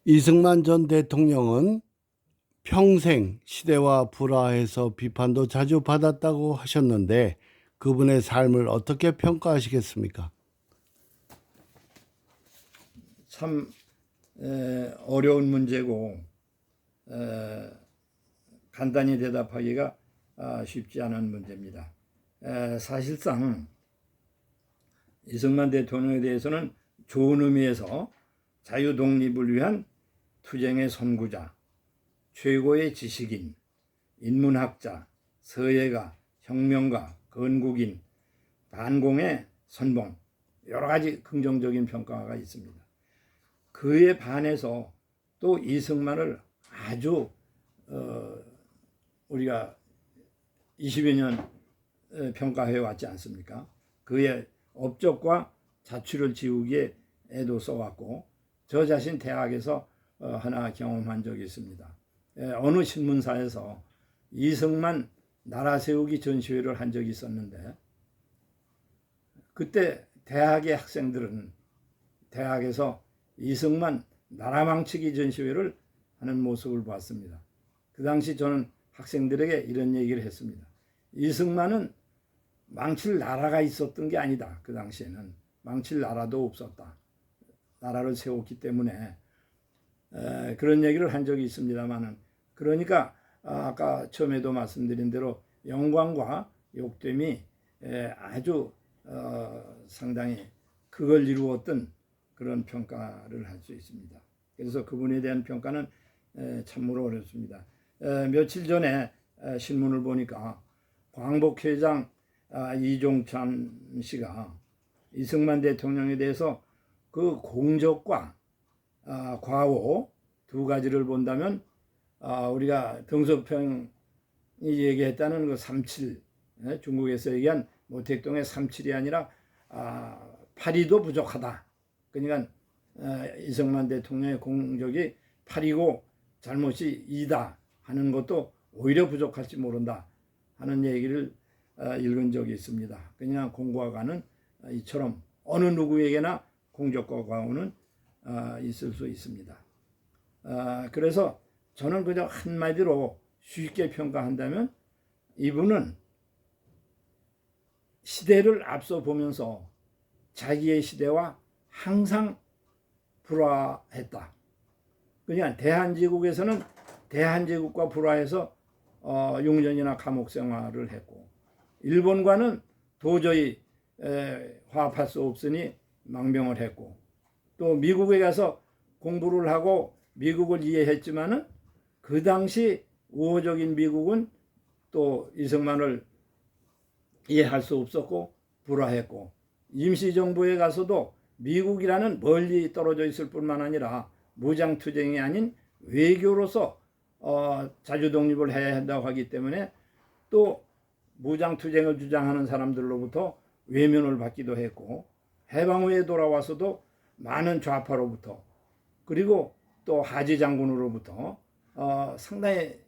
이승만 전 대통령은 평생 시대와 불화해서 비판도 자주 받았다고 하셨는데 그분의 삶을 어떻게 평가하시겠습니까? 참 어려운 문제고 간단히 대답하기가 쉽지 않은 문제입니다. 사실상 이승만 대통령에 대해서는 좋은 의미에서 자유 독립을 위한 투쟁의 선구자, 최고의 지식인, 인문학자, 서예가, 혁명가, 건국인, 반공의 선봉, 여러 가지 긍정적인 평가가 있습니다. 그에 반해서 또 이승만을 아주 우리가 20여 년 평가해 왔지 않습니까? 그의 업적과 자취를 지우기에 애도 써왔고 저 자신 대학에서 하나 경험한 적이 있습니다. 어느 신문사에서 이승만 나라 세우기 전시회를 한 적이 있었는데 그때 대학의 학생들은 대학에서 이승만 나라 망치기 전시회를 하는 모습을 봤습니다. 그 당시 저는 학생들에게 이런 얘기를 했습니다. 이승만은 망칠 나라가 있었던 게 아니다. 그 당시에는 망칠 나라도 없었다. 나라를 세웠기 때문에 그런 얘기를 한 적이 있습니다만은 그러니까 아까 처음에도 말씀드린 대로 영광과 욕됨이 아주 상당히 그걸 이루었던 그런 평가를 할 수 있습니다. 그래서 그분에 대한 평가는 참으로 어렵습니다. 며칠 전에 신문을 보니까 광복회장 이종찬 씨가 이승만 대통령에 대해서 그 공적과 과오 두 가지를 본다면 우리가 등소평이 얘기했다는 그 37 중국에서 얘기한 모택동의 37이 아니라 8이도 부족하다. 그러니까 이승만 대통령의 공적이 8이고 잘못이 2다 하는 것도 오히려 부족할지 모른다 하는 얘기를 읽은 적이 있습니다. 그냥 공과 과는 이처럼 어느 누구에게나 공적과 과오는 있을 수 있습니다. 그래서 저는 그저 한마디로 쉽게 평가한다면 이분은 시대를 앞서 보면서 자기의 시대와 항상 불화했다. 그냥 대한제국에서는 대한제국과 불화해서 6년이나 감옥 생활을 했고 일본과는 도저히 화합할 수 없으니 망명을 했고 또 미국에 가서 공부를 하고 미국을 이해했지만은 그 당시 우호적인 미국은 또 이승만을 이해할 수 없었고 불화했고 임시정부에 가서도 미국이라는 멀리 떨어져 있을 뿐만 아니라 무장투쟁이 아닌 외교로서 자주독립을 해야 한다고 하기 때문에 또 무장투쟁을 주장하는 사람들로부터 외면을 받기도 했고 해방 후에 돌아와서도 많은 좌파로부터 그리고 또 하지 장군으로부터 상당히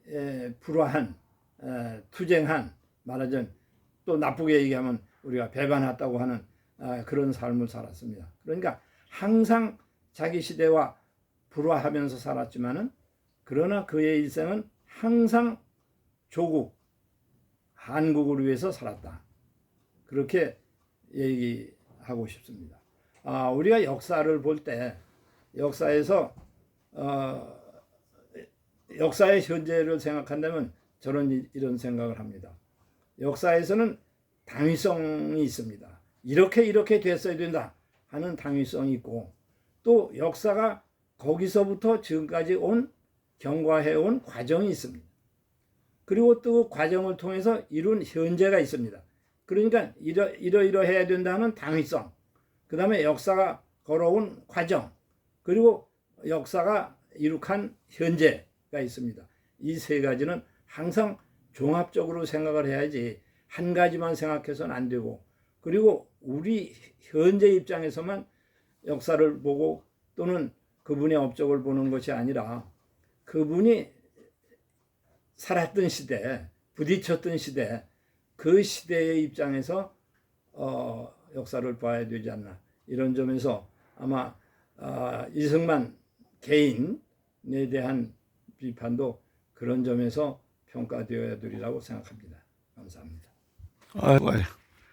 불화한 투쟁한 말하자면 또 나쁘게 얘기하면 우리가 배반했다고 하는 그런 삶을 살았습니다. 그러니까 항상 자기 시대와 불화하면서 살았지만은 그러나 그의 일생은 항상 조국 한국을 위해서 살았다. 그렇게 얘기하고 싶습니다. 우리가 역사를 볼 때 역사에서 역사의 현재를 생각한다면 저는 이런 생각을 합니다. 역사에서는 당위성이 있습니다. 이렇게 됐어야 된다 하는 당위성이 있고 또 역사가 거기서부터 지금까지 경과해온 과정이 있습니다. 그리고 또 그 과정을 통해서 이룬 현재가 있습니다. 그러니까 이러해야 된다는 당위성, 그 다음에 역사가 걸어온 과정, 그리고 역사가 이룩한 현재가 있습니다. 이 세 가지는 항상 종합적으로 생각을 해야지 한 가지만 생각해서는 안 되고 그리고 우리 현재 입장에서만 역사를 보고 또는 그분의 업적을 보는 것이 아니라 그분이 살았던 시대, 부딪혔던 시대, 그 시대의 입장에서 역사를 봐야 되지 않나 이런 점에서 아마 이승만 개인 정치인에 대한 비판도 그런 점에서 평가되어야 되리라고 생각합니다. 감사합니다. 아이고.